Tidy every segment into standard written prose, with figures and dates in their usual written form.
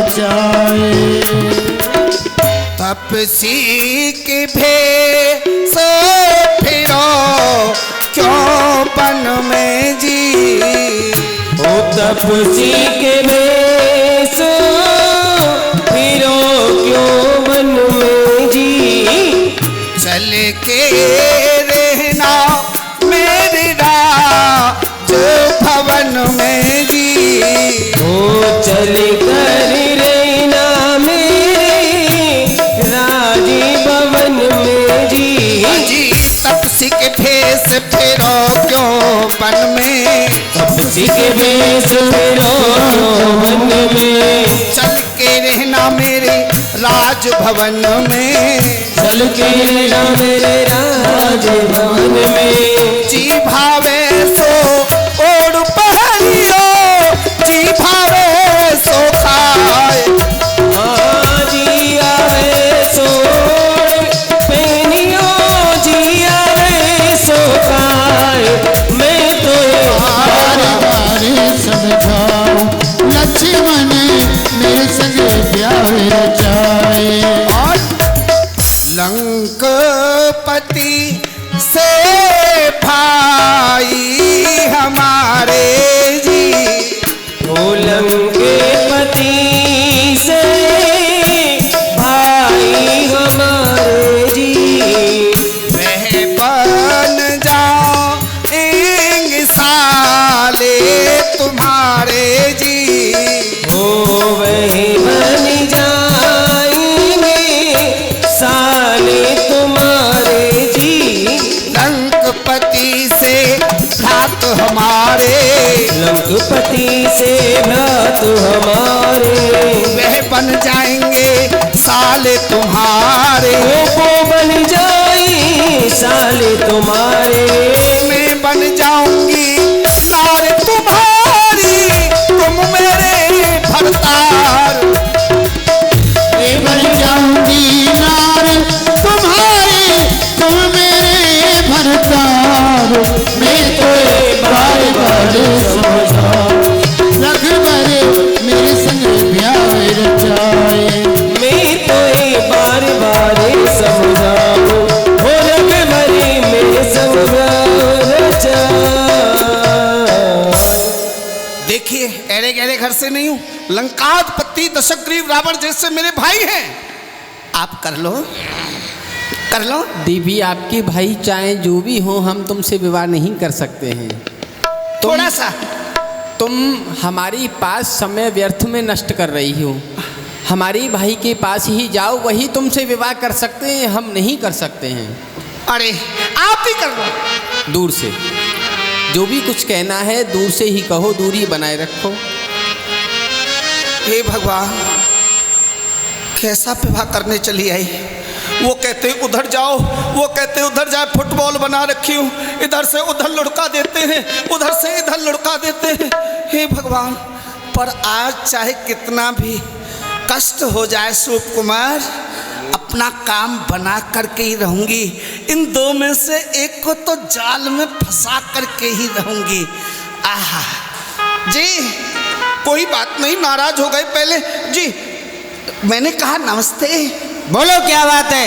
रचाए। तपसी के भेष फिरो क्यों वन में जी। ओ तपसी के भेष फिरो क्यों वन में जी। चल के रहना मेरे राज भवन में जी। ओ चल कर रहना मेरे राज भवन में जी। जी तपसी के भेष फिरो क्यों वन में। तपसी के भेष फिरो क्यों वन में। चल के रहना मेरे राज भवन में। चल के रहना मेरे राज भवन में। जी भावे सो ओढ़ पहनियो, जी भावे सो खाए। जी आवे सो पहनियो, जी आवे सो खाए। मैं तो बारे बारे समझाऊं लक्ष्मण मेरे संग ब्याह रचाए। और लंकापति से भाई हमारे जी। लंके पति से भाई हमारे जी। वह बन जाएंगे साले तुम्हारे जी। ओ वही बन जाएंगे साले तुम्हारे जी। लंकापति से भ्रात हमारे। लंकापति से भ्रात हमारे। वह बन जाएंगे साले तुम्हारे। वो बन जाए साले तुम्हारे। मैं बन जाऊंगी नार तुम्हारी, तुम मेरे भरतार। मैं बन जाऊंगी नार तुम्हारी, तुम मेरे भरतार। मैं तो बारे बारे समझाऊं रघुवर मेरे संग ब्याह रचाए। मैं तो बार बार समझाऊं हो रघुवर मेरे संग रचाए। देखिए एड़े गहरे घर से नहीं हूं, लंकापति दशग्रीव रावण जैसे मेरे भाई हैं। आप कर लो कर लो। देवी आपके भाई चाहे जो भी हो, हम तुमसे विवाह नहीं कर सकते हैं। थोड़ा सा तुम हमारी पास समय व्यर्थ में नष्ट कर रही हो। हमारे भाई के पास ही जाओ, वही तुमसे विवाह कर सकते हैं, हम नहीं कर सकते हैं। अरे आप ही कर लो। दूर से जो भी कुछ कहना है दूर से ही कहो, दूरी बनाए रखो। हे भगवान कैसा विवाह करने चली आई। वो कहते उधर जाओ, वो कहते उधर जाए। फुटबॉल बना रखी हूँ, इधर से उधर लुढ़का देते हैं, उधर से इधर लुढ़का देते हैं। हे भगवान पर आज चाहे कितना भी कष्ट हो जाए सूप कुमार, अपना काम बना करके ही रहूंगी। इन दो में से एक को तो जाल में फंसा करके ही रहूंगी। आहा जी कोई बात नहीं, नाराज हो गए पहले जी। मैंने कहा नमस्ते। बोलो क्या बात है।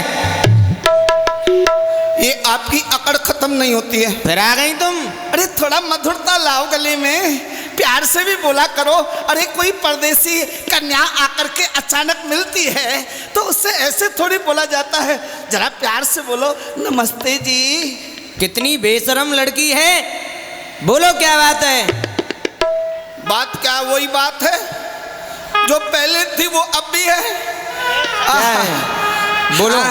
ये आपकी अकड़ खत्म नहीं होती है। फिर आ गई तुम। अरे थोड़ा मधुरता लाओ गले में, प्यार से भी बोला करो। अरे कोई परदेसी कन्या आकर के अचानक मिलती है तो उससे ऐसे थोड़ी बोला जाता है। जरा प्यार से बोलो नमस्ते जी। कितनी बेशरम लड़की है, बोलो क्या बात है। बात क्या वही बात है जो पहले थी वो अब भी है। बोलो।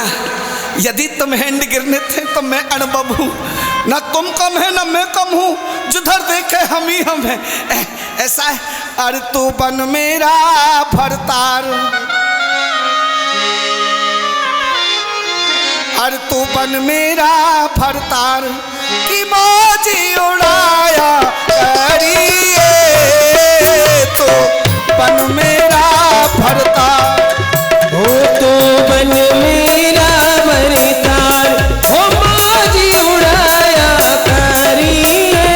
यदि तुम हैंड गिरने थे तो मैं अनुभव हूँ, ना तुम कम है ना मैं कम हूँ। जिधर देखे हम ही हम हैं। ऐसा है। अरे तू बन मेरा भरतार, अरे तू बन मेरा भरतार की मौजी उड़ाया करिए। तो बन मेरा भरतार, हो तो बन मेरा भरतार, हो मौजी उड़ाया करिए।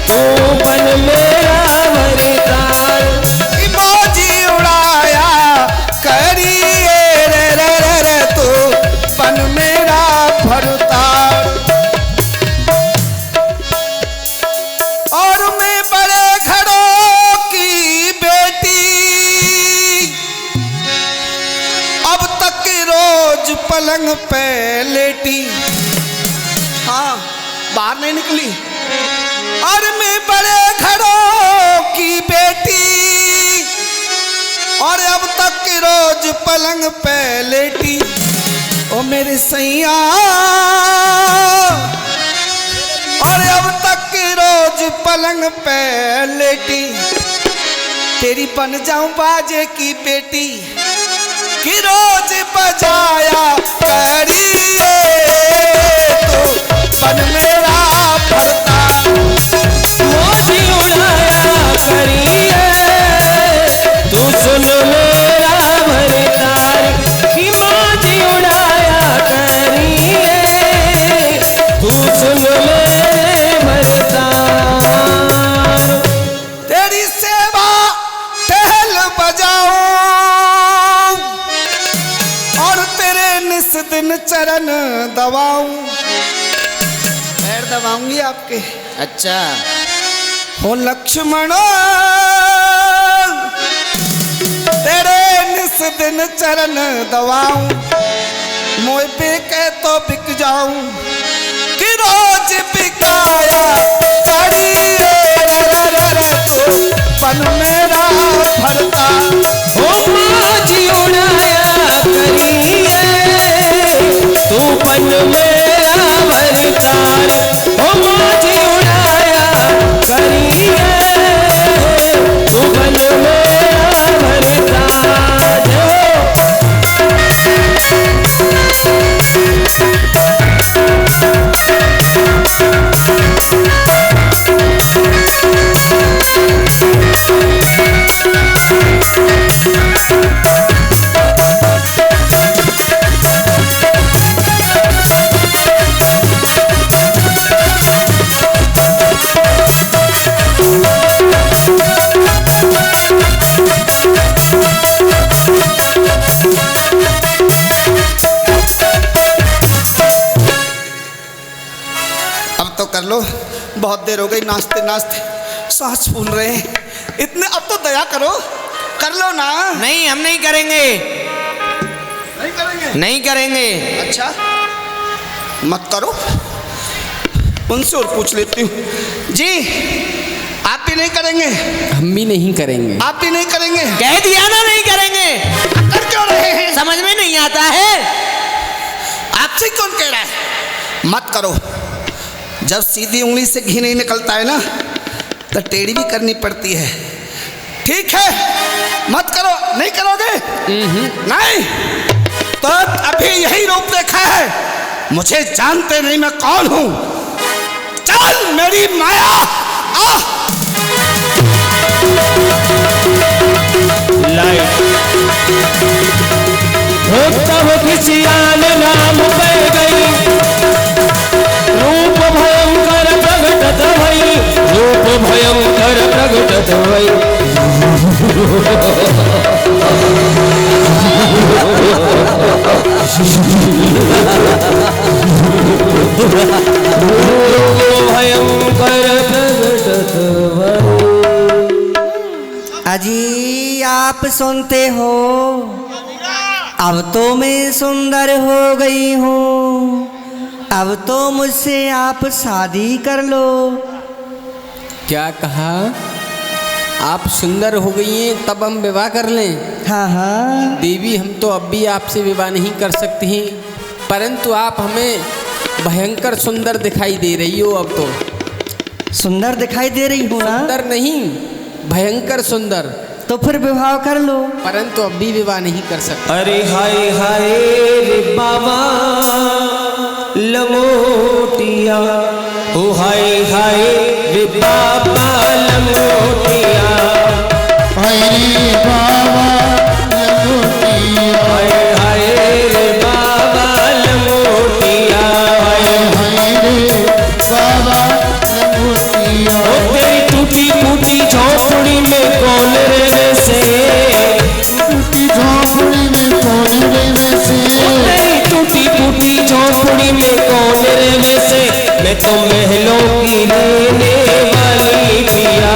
तो बन मेरा भरतार, की मौजी पलंग पे लेटी। हाँ, बाहर नहीं निकली। और मैं बड़े घरों की बेटी, और अब तक रोज पलंग पे लेटी। ओ मेरे सैया, और अब तक रोज पलंग पे लेटी। तेरी बन जाऊं बाजे की बेटी, कि रोज बजाया करिए तो बन मेरा भरता। मोजी उड़ाया करिए तू सुन मेरा भरतार, कि मोजी उड़ाया करिए तू सुन मेरे भरतार। तेरी सेवा टहल बजाऊं, और तेरे निस दिन चरण दबाऊं। पैर दबाऊंगी आपके। अच्छा, हो लक्ष्मण, तेरे निस दिन चरण दबाऊं। मोय बिके तो बिक जाऊं, कि रोज बिकाया करिए तो बन मेरा भरता। ओ मोजी उड़ाया करिए तू बन मेरा भरतार। ओ मोजी उड़ाया करिए तू बन मेरा भरतार। अब तो कर लो, बहुत देर हो गई नाचते नाचते सांस फूल रहे हैं इतने। अब तो दया करो, कर लो ना। नहीं हम नहीं करेंगे, नहीं करेंगे? नहीं करेंगे। अच्छा, मत करो, उनसे और पूछ लेती हूँ। जी, आप भी नहीं करेंगे? हम भी नहीं करेंगे। आप भी नहीं करेंगे? कह दिया ना नहीं करेंगे। कर क्यों रहे हैं? समझ में नहीं आता है। आपसे कौन कह रहा है? मत करो। जब सीधी उंगली से घी नहीं निकलता है ना, तो टेढ़ी भी करनी पड़ती है। ठीक है, मत करो। नहीं करोगे? नहीं तो अभी यही रूप देखा है। मुझे जानते नहीं मैं कौन हूं। चल मेरी माया, आ। लाइट तब किसी आन नाम पे गई, रूप भयंकर प्रगटत भई, रूप भयंकर प्रगटत भई। भयंकर प्रगटत भई। अजी आप सुनते हो, अब तो मैं सुंदर हो गई हूँ, अब तो मुझसे आप शादी कर लो। क्या कहा? आप सुंदर हो गई हैं तब हम विवाह कर लें? हाँ हाँ, देवी, हम तो अब भी आपसे विवाह नहीं कर सकते हैं, परंतु आप हमें भयंकर सुंदर दिखाई दे रही हो। अब तो सुंदर दिखाई दे रही हूँ ना? सुंदर नहीं, भयंकर सुंदर। तो फिर विवाह कर लो। परंतु अब भी विवाह नहीं कर सकते। अरे हाय हाय रे बाबा लंगोटिया, ओ हाय हाय रे बाबा लंगोटिया, हाय रे बाबा लंगोटिया, हाय हाय रे बाबा लंगोटिया, हाय रे बाबा लंगोटिया। ओ तेरी टूटी फूटी झोपड़ी में कौन रहने से, टूटी झोपड़ी में कौन रहने से, तेरी टूटी फूटी झोपड़ी में कौन रहने से, मैं तो महलों की रहने वाली पिया,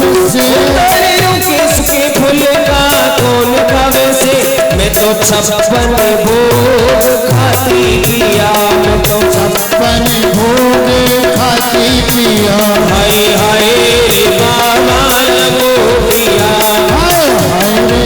खावे से तेरे केस के फूल का कौन खावे से मैं तो 56 भोग खाती पिया मैं तो 56 भोग खाती पिया हाय हाय रे बाबा लंगोटिया हाय हाय रे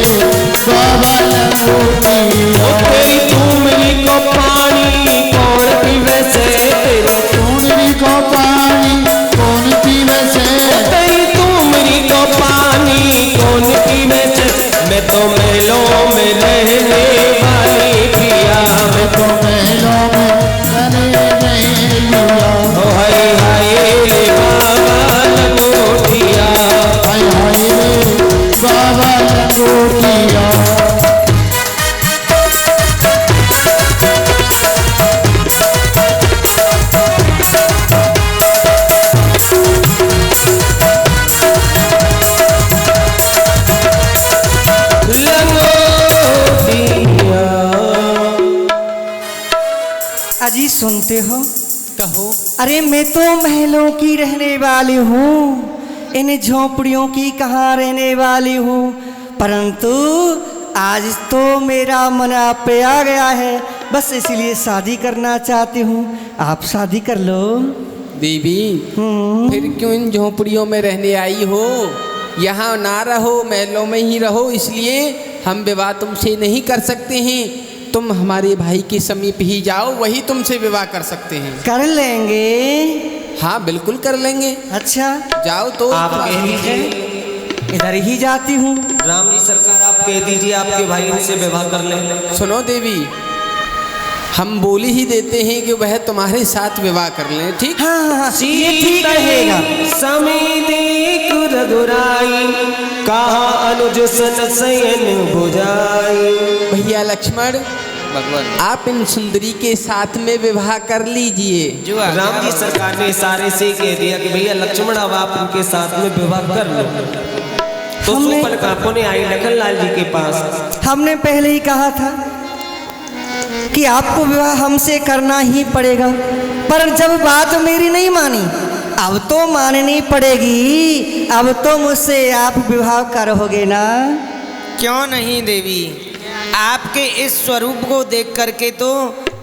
बाबा लंगोटिया तेरी तुमरी को पानी कौन पीवे से तेरी टूंडरी को पानी कौन पीवे से तेरी तुमरी को पानी कौन पीवे से मैं तो महलों में रहने वाली पिया मैं तो महलों में रहने नहीं लिया ओ हाय हाय रे बाबा लंगोटिया हाय हाय रे बाबा लंगोटिया अजी सुनते हो? कहो। अरे मैं तो महलों की रहने वाली हूँ, इन झोपड़ियों की कहाँ रहने वाली हूँ, परंतु आज तो मेरा मन आप पे आ गया है, बस इसलिए शादी करना चाहती हूँ, आप शादी कर लो। देवी फिर क्यों इन झोपड़ियों में रहने आई हो? यहाँ ना रहो, महलों में ही रहो, इसलिए हम विवाह तुमसे नहीं कर सकते हैं। तुम हमारे भाई के समीप ही जाओ, वही तुमसे विवाह कर सकते हैं। कर लेंगे? हाँ बिल्कुल कर लेंगे। अच्छा जाओ तो। आप कह दीजिए, इधर ही जाती हूँ। राम जी सरकार आप कह दीजिए आपके भाई से विवाह कर लें। सुनो देवी, हम बोली ही देते हैं कि वह तुम्हारे साथ विवाह कर लें, ठीक? हाँ, ये ठीक रहेगा। समिति रघुराई कहा अनुज सन सयन बुझाई। भैया लक्ष्मण, आप इन सुंदरी के साथ में विवाह कर लीजिए। जो राम जी सरकार ने इशारे से कह दिया कि भैया लक्ष्मण अब आप उनके साथ में विवाह कर लो, तो सुपरकापों ने आई लखनलाल जी के पास। हमने पहले ही कहा था कि आपको विवाह हमसे करना ही पड़ेगा, पर जब बात मेरी नहीं मानी, अब तो माननी पड़ेगी। अब तो मुझसे आप विवाह करोगे ना? क्यों नहीं देवी, आपके इस स्वरूप को देख करके तो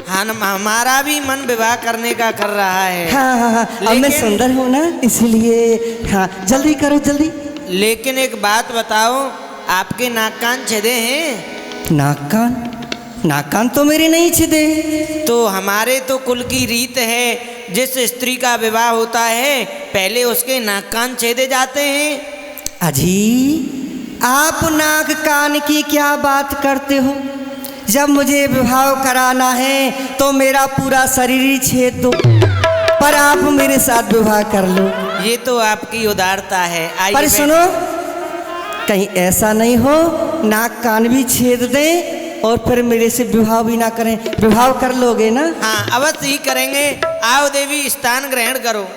हमारा भी मन विवाह करने का कर रहा है। हाँ हाँ हाँ, अब मैं सुंदर हूँ ना, इसलिए हाँ जल्दी करो जल्दी। लेकिन एक बात बताओ, आपके नाक कान छेदे हैं? नाक कान तो मेरे नहीं छिदे। तो हमारे तो कुल की रीत है, जिस स्त्री का विवाह होता है पहले उसके नाक कान छेदे जाते हैं। अजी आप नाक कान की क्या बात करते हो? जब मुझे विवाह कराना है तो मेरा पूरा शरीर ही छेद दो, पर आप मेरे साथ विवाह कर लो। ये तो आपकी उदारता है। आइए पर सुनो, कहीं ऐसा नहीं हो नाक कान भी छेद दें और फिर मेरे से विवाह भी ना करें। विवाह कर लोगे ना? हाँ अवश्य ही करेंगे। आओ देवी, स्थान ग्रहण करो।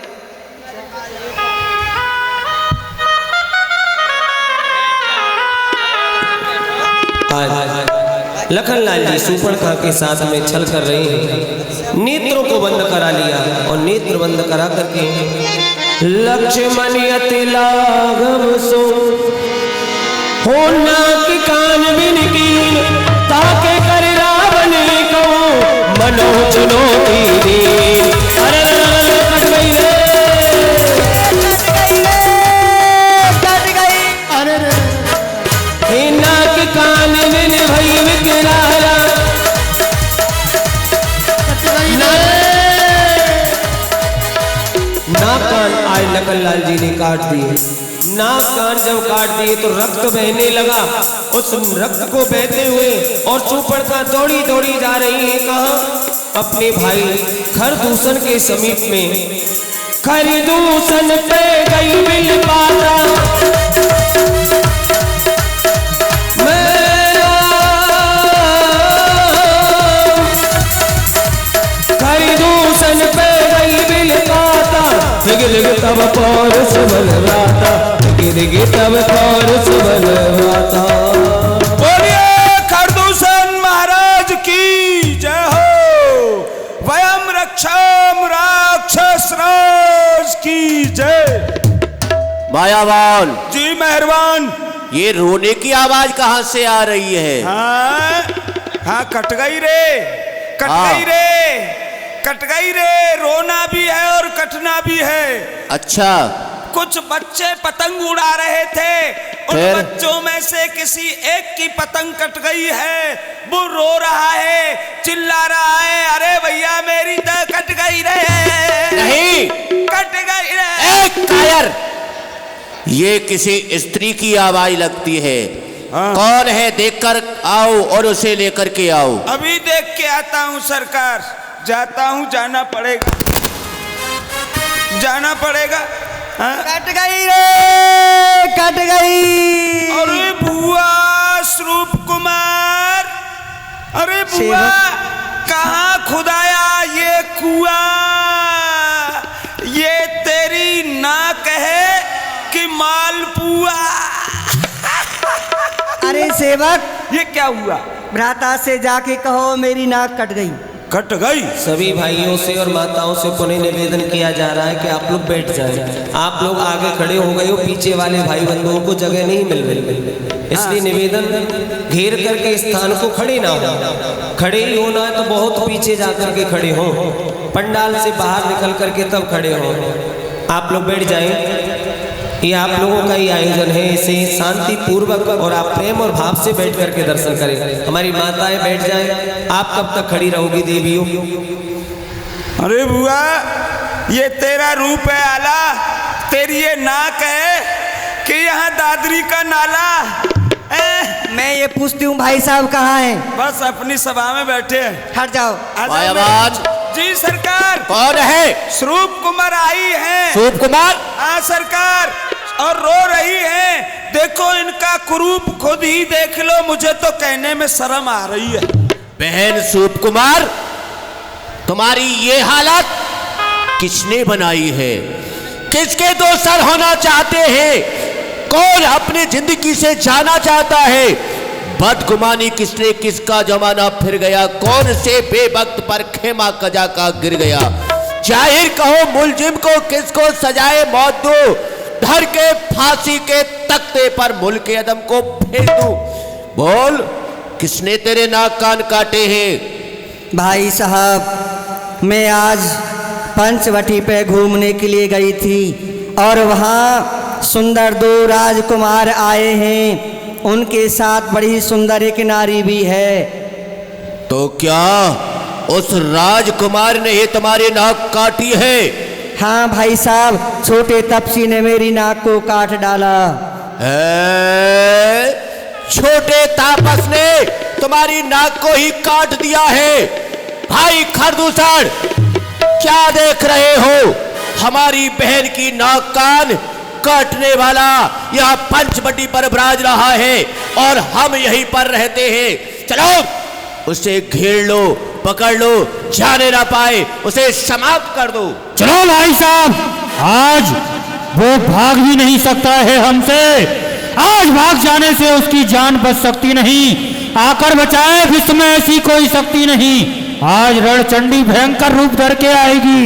लखनलाल जी सुपर्णखा के साथ में छल कर रहे हैं, नेत्रों को बंद करा लिया और नेत्र बंद करा करके लक्ष्मण अति लाघव सो हो नाक कान बिन कीन ताके कर रावण को मनो चुनौती दे। अरे कट गई रे, कट गई। अरे रे हे नाक कान बिन भई विकराला नाक कान आज लखनलाल जी ने काट दिए। नाक कान जब काट दिए तो रक्त बहने लगा। उस रक्त को बहते हुए और सुपर्णखा दौड़ी दौड़ी जा रही है कहाँ? अपने भाई खरदूषण के समीप में। खरदूषण पे गई मिल पाता खरदूषण पे गई मिल पाता गिर तब पौरुष बलवाता गिर तब पौरुष बलवाता। बोलिए खरदूषण महाराज की जय हो। वयम रक्षाम राक्षस राज की जय। मायावान जी मेहरबान। ये रोने की आवाज कहाँ से आ रही है? हाँ हाँ, कट गई रे, कट हाँ। गई रे, कट गई रे। रोना भी है और कटना भी है। अच्छा, कुछ बच्चे पतंग उड़ा रहे थे, उन फिर? बच्चों में से किसी एक की पतंग कट गई है। वो रो रहा है, चिल्ला रहा है, अरे भैया मेरी तो कट गई रे। नहीं, कट गई रे। एक कायर, ये किसी स्त्री की आवाज लगती है। कौन है देखकर आओ और उसे लेकर के आओ। अभी देख के आता हूँ सरकार, जाता हूँ, जाना पड़ेगा, जाना पड़ेगा। हाँ? कट गई रे, कट गई। अरे बुआ स्वरूप कुमार, अरे बुआ कहाँ खुदाया ये कुआ? ये तेरी नाक है कि मालपुआ? अरे सेवक, ये क्या हुआ? भ्राता से जाके कहो मेरी नाक कट गई। कट गई। सभी भाइयों से और माताओं से पुनः निवेदन किया जा रहा है कि आप लोग बैठ जाएं। आप लोग आगे खड़े हो गए हो, पीछे वाले भाई बंधुओं को जगह नहीं मिल रही, इसलिए निवेदन घेर करके स्थान को खड़े ना हो। खड़े ही होना है तो बहुत पीछे जा करके खड़े हो, पंडाल से बाहर निकल करके तब खड़े हो। आप लोग बैठ जाएं। ये आप लोगों का ही आयोजन है, इसे शांति पूर्वक और आप प्रेम और भाव से बैठ करके दर्शन करें। हमारी माताएं बैठ जाएं। आप कब तक खड़ी रहोगी देवियों? अरे बुआ, ये तेरा रूप है आला, तेरी ये नाक है कि यहाँ दादरी का नाला? मैं ये पूछती हूँ भाई साहब कहाँ हैं? बस अपनी सभा में बैठे हैं। हट जाओ। आ जाओ मायावान। जी सरकार। कौन है? स्वरूप कुमार आई हैं। स्वरूप कुमार? हाँ सरकार, और रो रही हैं। देखो इनका कुरूप खुद ही देख लो, मुझे तो कहने में शर्म आ रही है। बहन स्वरूप कुमार, तुम्हारी ये हालत किसने बनाई है? किसके दो सर होना चाहते हैं? कौन अपनी जिंदगी से जाना चाहता है? बदगुमानी किसने किसका जमाना फिर गया? कौन से बेवक्त पर खेमा कजा का गिर गया? जाहिर कहो मुलजिम को किसको सजाए मौत दो, धर के फांसी के तख्ते पर मुल्क अदम को फेंक दूं। बोल, किसने तेरे नाक कान काटे हैं? भाई साहब, मैं आज पंचवटी पे घूमने के लिए गई थी और वहाँ सुंदर दो राजकुमार आए हैं, उनके साथ बड़ी सुंदर एक नारी भी है। तो क्या उस राजकुमार ने ही तुम्हारी नाक काटी है? हाँ भाई साहब, छोटे तपसी ने मेरी नाक को काट डाला। छोटे तापस ने तुम्हारी नाक को ही काट दिया है। भाई खरदूसर, क्या देख रहे हो? हमारी बहन की नाक कान काटने वाला यह पंचवटी पर विराज रहा है और हम यहीं पर रहते हैं। चलो उसे घेर लो, पकड़ लो, जाने ना पाए, उसे समाप्त कर दो। चलो भाई साहब, आज वो भाग भी नहीं सकता है हमसे। आज भाग जाने से उसकी जान बच सकती नहीं, आकर बचाए विश्व ऐसी कोई शक्ति नहीं। आज रणचंडी भयंकर रूप धर के आएगी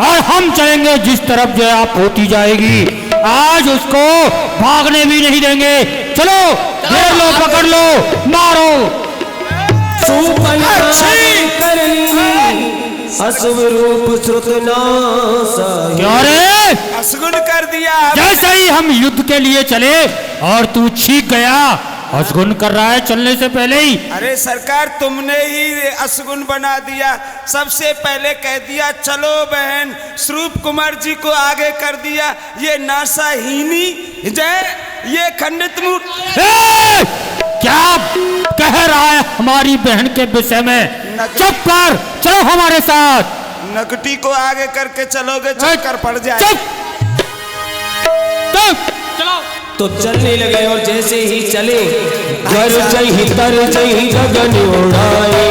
और हम चलेंगे जिस तरफ जो आप होती जाएगी। आज उसको भागने भी नहीं देंगे। चलो, घेर लो, पकड़ लो, मारो। क्या रे? असगुन कर दिया। जैसे ही हम युद्ध के लिए चले और तू छीक गया, असगुन कर रहा है चलने से पहले ही। अरे सरकार, तुमने ही असगुन बना दिया। सबसे पहले कह दिया चलो बहन, स्वरूप कुमार जी को आगे कर दिया। ये नासाहीनी जय, ये खंडित क्या कह रहा है हमारी बहन के विषय में? चुप कर, चलो हमारे साथ। नकटी को आगे करके चलोगे चक्कर पड़ जाए। चलो। तो चलने लगे और जैसे ही चले, घर जही तर जही गगन उड़ाए,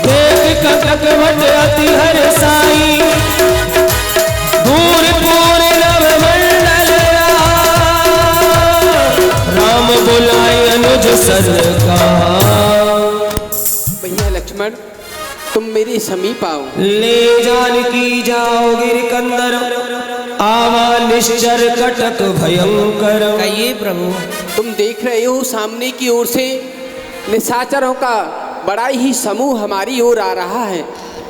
देख ककवट अति हर्षाई, दूर पूरे नभ मंडल राम बुलाए अनुज सरकार। भैया लक्ष्मण, तुम मेरे समीप आओ। ले जान की जाओ गिरकंदर, आवा निश्चर कटक भयंकर। कहिए प्रभु। तुम देख रहे हो सामने की ओर से निशाचरों का बड़ा ही समूह हमारी ओर आ रहा है,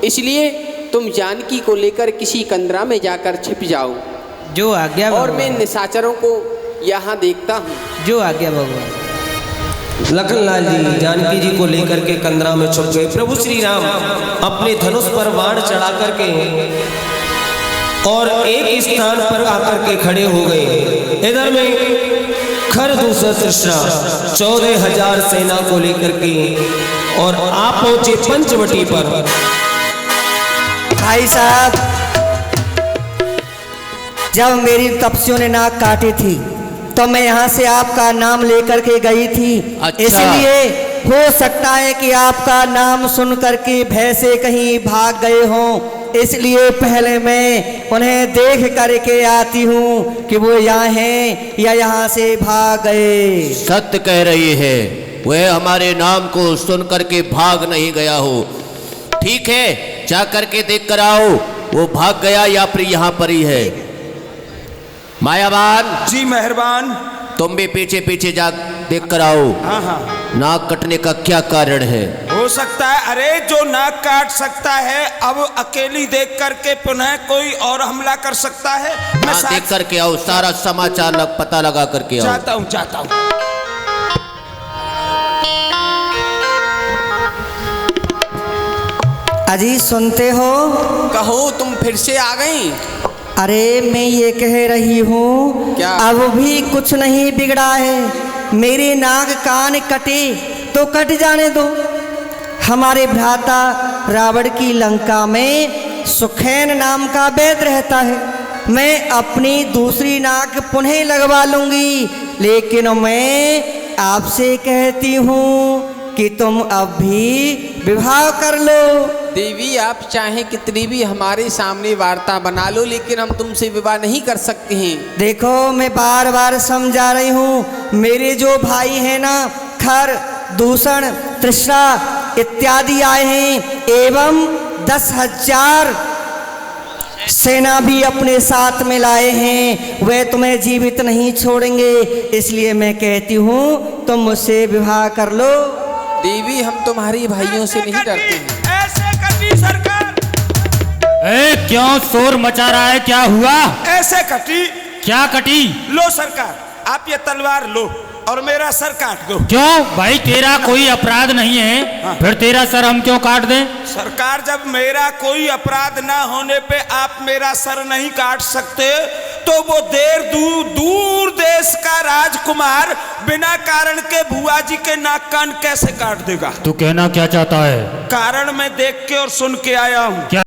इसलिए तुम जानकी को लेकर किसी कंदरा में जाकर छिप जाओ। जो आज्ञा और भगवान। मैं निशाचरों को यहाँ देखता हूँ। जो आज्ञा भगवान। लखनलाल जी जानकी जी को लेकर के कंदरा में छुप गए। प्रभु श्री राम अपने धनुष पर बाण चढ़ा करके और एक स्थान पर आकर के खड़े हो गए। इधर में खर दूसरा तृष्णा 14,000 सेना को लेकर के और आप पहुंचे पंचवटी पर। भाई साहब, जब मेरी तपस्वियों ने नाक काटी थी तो मैं यहाँ से आपका नाम लेकर के गई थी। अच्छा। इसलिए हो सकता है कि आपका नाम सुन करके भय से कहीं भाग गए हों, इसलिए पहले मैं उन्हें देख करके आती हूँ कि वो यहाँ हैं या यहाँ से भाग गए। सत्य कह रही है, वह हमारे नाम को सुन करके भाग नहीं गया हो। ठीक है, जा करके देख कर आओ वो भाग गया या फिर यहाँ पर ही है। मायावान जी मेहरबान। तुम भी पीछे पीछे जा देख कर आओ। हाँ हाँ, नाक कटने का क्या कारण है। हो सकता है, अरे जो नाक काट सकता है अब अकेली देख करके पुनः कोई और हमला कर सकता है। मैं हाँ, देख करके आओ, सारा समाचार पता लगा करके आओ। जाता हूँ। अजी सुनते हो? कहो, तुम फिर से आ गई? अरे मैं ये कह रही हूँ, क्या? अब भी कुछ नहीं बिगड़ा है। मेरे नाक कान कटे तो कट जाने दो। हमारे भ्राता रावण की लंका में सुखैन नाम का वैद्य रहता है। मैं अपनी दूसरी नाक पुनः लगवा लूंगी, लेकिन मैं आपसे कहती हूँ कि तुम अब भी विवाह कर लो। देवी, आप चाहे कितनी भी हमारे सामने वार्ता बना लो, लेकिन हम तुमसे विवाह नहीं कर सकते हैं। देखो, मैं बार बार समझा रही हूँ, मेरे जो भाई हैं ना, खर, दूषण, तृष्णा इत्यादि आए हैं, एवं 10,000 सेना भी अपने साथ में लाए हैं। वे तुम्हें जीवित नहीं छोड़ेंगे, इसलिए मैं कहती हूँ तुम मुझसे विवाह कर लो। देवी, हम तुम्हारे भाइयों से नहीं डरते हैं। ऐसे कटी सरकार, क्यों शोर मचा रहा है, क्या हुआ? ऐसे कटी। क्या कटी? लो सरकार, आप ये तलवार लो और मेरा सर काट दो। क्यों भाई, तेरा कोई अपराध नहीं है, फिर तेरा सर हम क्यों काट दें? सरकार, जब मेरा कोई अपराध ना होने पे आप मेरा सर नहीं काट सकते, तो वो दूर देश का राजकुमार बिना कारण के भुआ जी के नाक कान कैसे काट देगा? तू कहना क्या चाहता है? कारण मैं देख के और सुन के आया हूँ। क्या